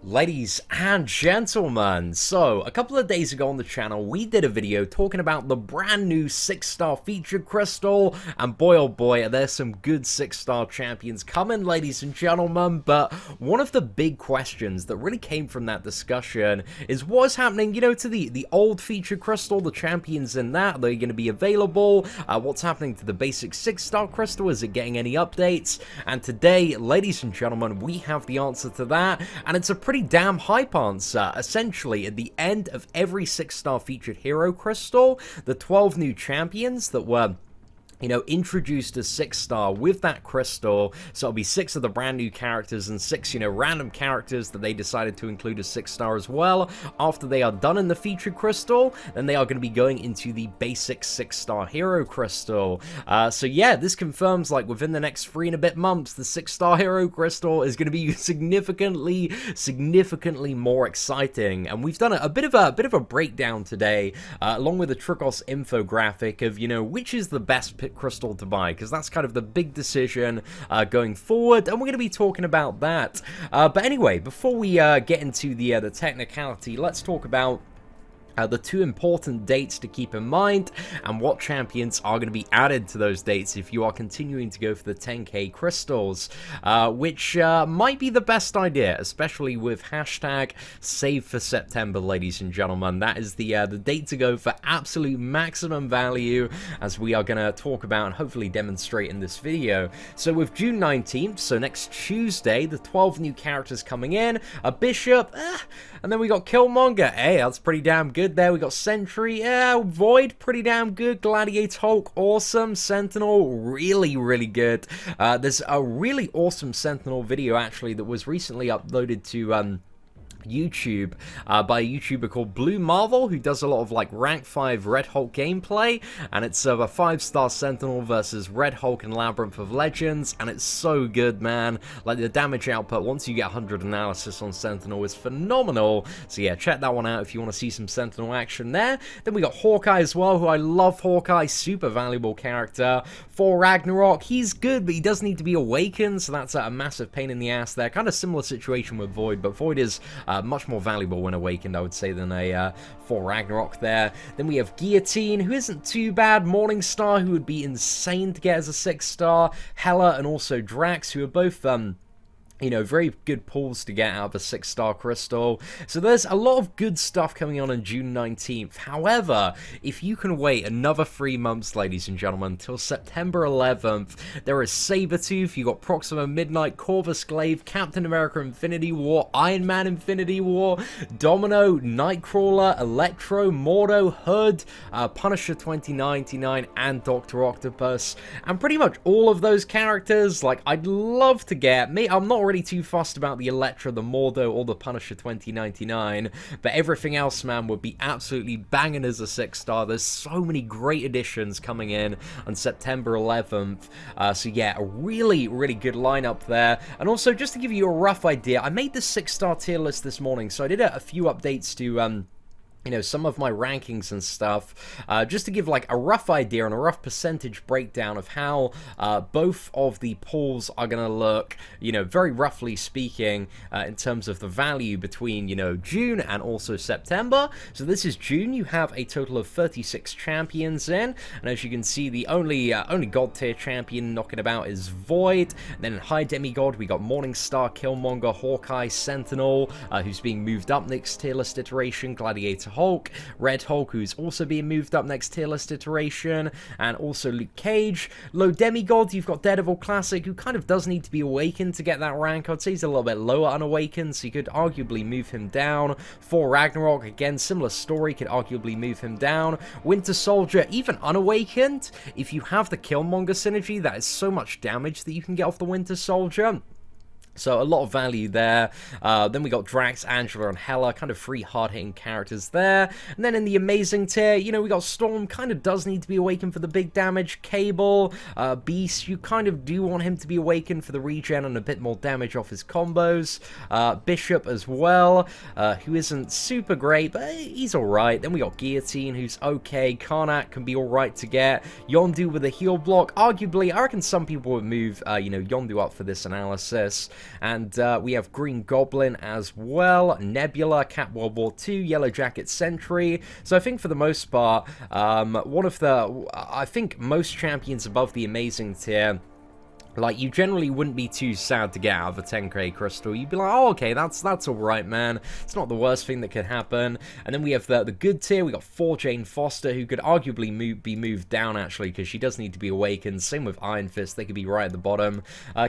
Ladies and gentlemen, so a couple of days ago on the channel we did a video talking about the brand new 6-star featured crystal, and boy oh boy there's some good 6-star champions coming, ladies and gentlemen. But one of the big questions that really came from that discussion is what's happening, to the old featured crystal, the champions in that, are they going to be available? What's happening to the basic 6-star crystal? Is it getting any updates? And today, ladies and gentlemen, we have the answer to that, and it's a pretty damn hype answer. Essentially, at the end of every 6-star featured hero crystal, the 12 new champions that were introduced as 6-star with that crystal. So it'll be 6 of the brand new characters and 6, random characters that they decided to include as 6-star as well. After they are done in the featured crystal, then they are going to be going into the basic 6-star hero crystal. So yeah, this confirms, like, within the next 3 and a bit months, the 6-star hero crystal is going to be significantly more exciting. And we've done a bit of a breakdown today, along with a Tricos infographic of, which is the best crystal to buy, because that's kind of the big decision going forward, and we're going to be talking about that. But anyway, before we get into the technicality, let's talk about the 2 important dates to keep in mind, and what champions are going to be added to those dates if you are continuing to go for the 10k crystals, which might be the best idea, especially with hashtag save for September, ladies and gentlemen. That is the date to go for absolute maximum value, as we are going to talk about and hopefully demonstrate in this video. So with June 19th, so next Tuesday, the 12 new characters coming in, a Bishop, and then we got Killmonger. Hey, that's pretty damn good there. We got Sentry, Void, pretty damn good. Gladiator Hulk, awesome. Sentinel, really good. There's a really awesome Sentinel video, actually, that was recently uploaded to YouTube by a YouTuber called Blue Marvel, who does a lot of like rank 5 Red Hulk gameplay, and it's a 5-star Sentinel versus Red Hulk in Labyrinth of Legends, and it's so good, man. Like, the damage output once you get 100 analysis on Sentinel is phenomenal. So yeah, check that one out if you want to see some Sentinel action there. Then we got Hawkeye as well, who I love. Hawkeye, super valuable character. For Ragnarok, he's good, but he does need to be awakened, so that's a massive pain in the ass there. Kind of similar situation with Void, but Void is much more valuable when awakened, I would say, than a for Ragnarok there. Then we have Guillotine, who isn't too bad. Morningstar, who would be insane to get as a 6-star. Hela and also Drax, who are both very good pulls to get out of a 6-star crystal. So there's a lot of good stuff coming on June 19th. However, if you can wait another 3 months, ladies and gentlemen, until September 11th, there is Sabretooth, you got Proxima Midnight, Corvus Glaive, Captain America Infinity War, Iron Man Infinity War, Domino, Nightcrawler, Electro, Mordo, Hood, Punisher 2099, and Dr. Octopus. And pretty much all of those characters, like, I'd love to get. I'm not really too fussed about the Electra, the Mordo, or the Punisher 2099, but everything else, man, would be absolutely banging as a 6-star. There's so many great additions coming in on September 11th. So yeah, a really good lineup there. And also, just to give you a rough idea, I made the 6-star tier list this morning, so I did a few updates to some of my rankings and stuff, just to give like a rough idea and a rough percentage breakdown of how both of the pools are going to look, very roughly speaking, in terms of the value between, June and also September. So this is June. You have a total of 36 champions in, and as you can see, the only god tier champion knocking about is Void. And then in high demigod, we got Morningstar, Killmonger, Hawkeye, Sentinel, who's being moved up next tier list iteration, Gladiator Hulk, Red Hulk, who's also being moved up next tier list iteration, and also Luke Cage. Low demigod, you've got Daredevil Classic, who kind of does need to be awakened to get that rank. I'd say he's a little bit lower unawakened, so you could arguably move him down. For Ragnarok, again, similar story, could arguably move him down. Winter Soldier, even unawakened, if you have the Killmonger synergy, that is so much damage that you can get off the Winter Soldier. So a lot of value there. Then we got Drax, Angela, and Hela, kind of 3 hard-hitting characters there. And then in the amazing tier, we got Storm, kind of does need to be awakened for the big damage. Cable, Beast, you kind of do want him to be awakened for the regen and a bit more damage off his combos. Bishop as well, who isn't super great, but he's alright. Then we got Guillotine, who's okay. Karnak can be alright to get. Yondu with a heal block. Arguably, I reckon some people would move, Yondu up for this analysis. and we have Green Goblin as well, Nebula, Cat World War II, Yellow Jacket Sentry. So I think for the most part, I think most champions above the amazing tier, like, you generally wouldn't be too sad to get out of a 10k crystal. You'd be like, oh, okay, that's alright, man. It's not the worst thing that could happen. And then we have the good tier. We got 4 Jane Foster, who could arguably be moved down, actually, because she does need to be awakened. Same with Iron Fist. They could be right at the bottom.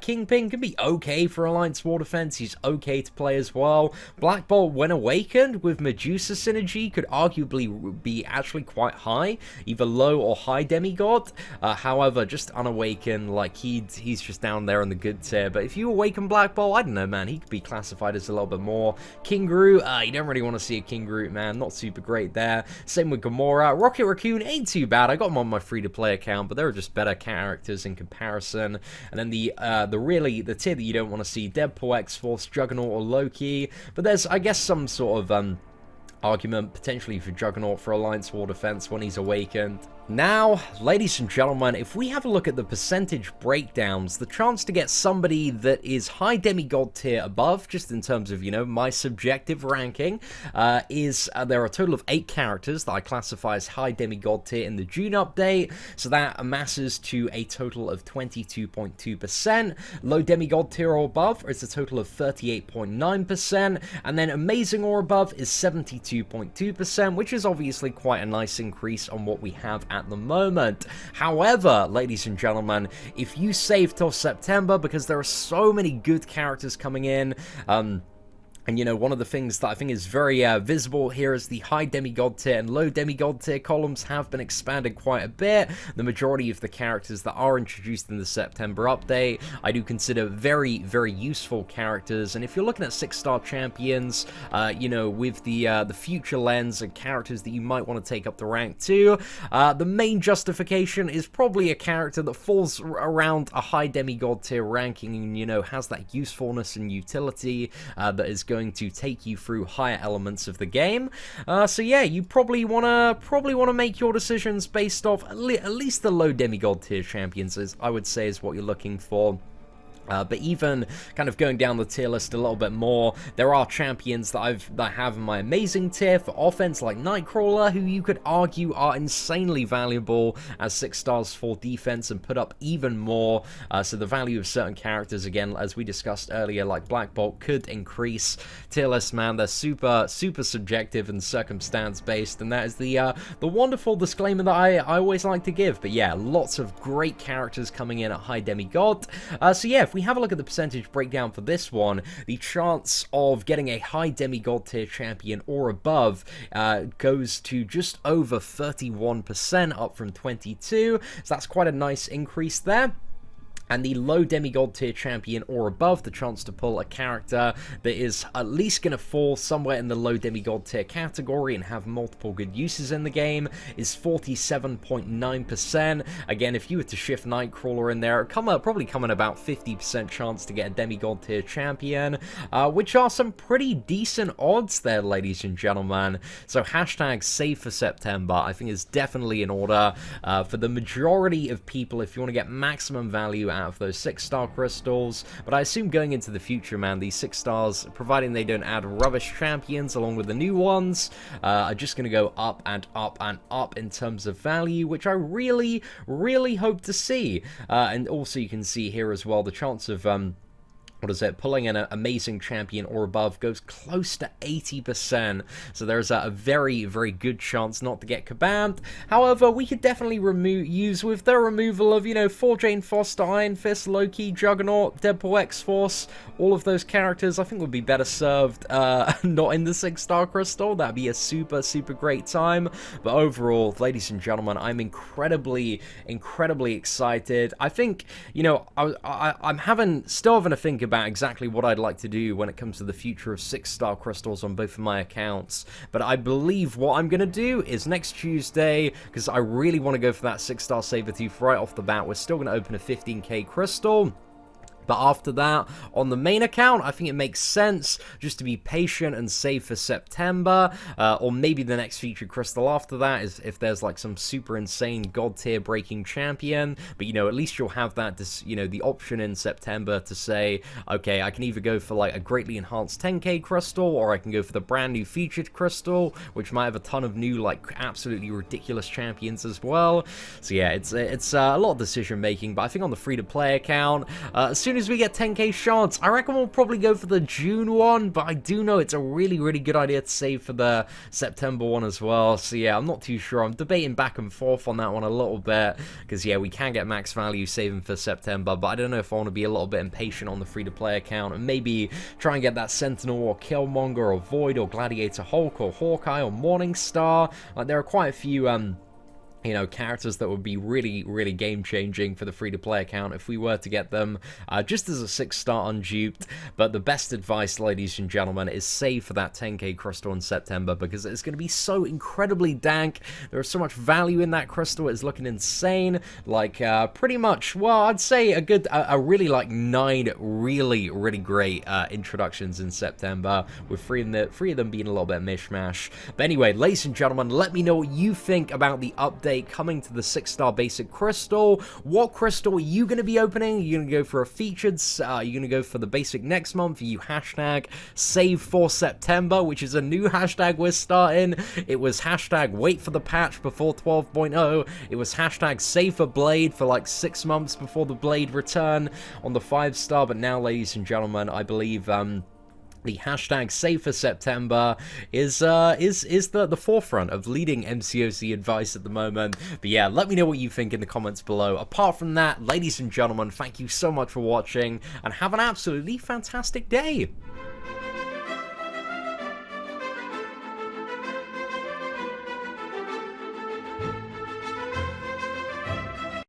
Kingpin can be okay for Alliance War Defense. He's okay to play as well. Black Bolt, when awakened, with Medusa synergy, could arguably be actually quite high. Either low or high demigod. However, just unawakened, like, he's just down there on the good tier. But if you awaken Black Bolt, I don't know, man, he could be classified as a little bit more. King Groot, you don't really want to see a King Groot, man, not super great there. Same with Gamora. Rocket Raccoon ain't too bad. I got him on my free-to-play account, but there are just better characters in comparison. And then the tier that you don't want to see, Deadpool, X-Force, Juggernaut, or Loki. But there's, I guess, some sort of argument potentially for Juggernaut for Alliance War Defense when he's awakened. Now, ladies and gentlemen, if we have a look at the percentage breakdowns, the chance to get somebody that is high demigod tier above, just in terms of, you know, my subjective ranking, is there are a total of 8 characters that I classify as high demigod tier in the June update, so that amasses to a total of 22.2%. Low demigod tier or above is a total of 38.9%, and then amazing or above is 72.2%, which is obviously quite a nice increase on what we have at the moment. However, ladies and gentlemen, if you save till September, because there are so many good characters coming in, and, you know, one of the things that I think is very visible here is the high demigod tier and low demigod tier columns have been expanded quite a bit. The majority of the characters that are introduced in the September update, I do consider very, very useful characters. And if you're looking at 6-star champions, you know, with the future lens and characters that you might want to take up the rank to, the main justification is probably a character that falls around a high demigod tier ranking and, you know, has that usefulness and utility that is going to take you through higher elements of the game. So yeah, you probably wanna make your decisions based off at least the low demigod tier champions, I would say, is what you're looking for. But even kind of going down the tier list a little bit more, there are champions that I have in my amazing tier for offense, like Nightcrawler, who you could argue are insanely valuable as 6 stars for defense and put up even more. So the value of certain characters, again, as we discussed earlier, like Black Bolt, could increase. Tier list, man, they're super subjective and circumstance based, and that is the wonderful disclaimer that I always like to give. But yeah, lots of great characters coming in at high demigod. So yeah, if we have a look at the percentage breakdown for this one, the chance of getting a high demigod tier champion or above goes to just over 31%, up from 22%, so that's quite a nice increase there. And the low demigod tier champion or above, the chance to pull a character that is at least going to fall somewhere in the low demigod tier category and have multiple good uses in the game, is 47.9%. Again, if you were to shift Nightcrawler in there, probably come in about 50% chance to get a demigod tier champion, which are some pretty decent odds there, ladies and gentlemen. So hashtag save for September, I think, is definitely in order for the majority of people if you want to get maximum value out of those 6-star crystals. But I assume going into the future, man, these 6 stars, providing they don't add rubbish champions along with the new ones, are just going to go up and up and up in terms of value, which I really hope to see. And also you can see here as well the chance of pulling an amazing champion or above goes close to 80%, so there's a very good chance not to get kabammed. However, we could definitely use with the removal of, you know, 4 Jane Foster, Iron Fist, Loki, Juggernaut, Deadpool, X-Force, all of those characters I think would be better served not in the 6-star crystal. That'd be a super great time. But overall, ladies and gentlemen, I'm incredibly excited. I think, you know, I'm still having to think about exactly what I'd like to do when it comes to the future of 6-star crystals on both of my accounts, but I believe what I'm going to do is next Tuesday, because I really want to go for that 6-star saber tooth right off the bat, we're still going to open a 15k crystal. But after that, on the main account, I think it makes sense just to be patient and save for September, or maybe the next featured crystal after that is if there's like some super insane god tier breaking champion. But you know, at least you'll have that, you know, the option in September to say, okay, I can either go for like a greatly enhanced 10k crystal, or I can go for the brand new featured crystal, which might have a ton of new like absolutely ridiculous champions as well. So yeah, it's a lot of decision making. But I think on the free to play account, as soon as we get 10k shards, I reckon we'll probably go for the June one, but I do know it's a really, really good idea to save for the September one as well. So yeah, I'm not too sure. I'm debating back and forth on that one a little bit, because yeah, we can get max value saving for September, but I don't know if I want to be a little bit impatient on the free-to-play account and maybe try and get that Sentinel or Killmonger or Void or Gladiator Hulk or Hawkeye or Morningstar. Like, there are quite a few you know, characters that would be really, really game-changing for the free-to-play account if we were to get them just as a 6-star unduped. But the best advice, ladies and gentlemen, is save for that 10k crystal in September, because it's going to be so incredibly dank. There is so much value in that crystal. It's looking insane. Like, pretty much, well, I'd say a really, like, 9 really, really great introductions in September, with three of them being a little bit mishmash. But anyway, ladies and gentlemen, let me know what you think about the update coming to the 6-star basic crystal. What crystal are you going to be opening? Are you going to go for a featured? Are you going to go for the basic next month? Are you hashtag save for September, which is a new hashtag we're starting? It was hashtag wait for the patch before 12.0. It was hashtag save for Blade for like 6 months before the Blade return on the 5-star. But now, ladies and gentlemen, I believe the hashtag save for September is the forefront of leading MCOC advice at the moment. But yeah, let me know what you think in the comments below. Apart from that, ladies and gentlemen, thank you so much for watching, and have an absolutely fantastic day.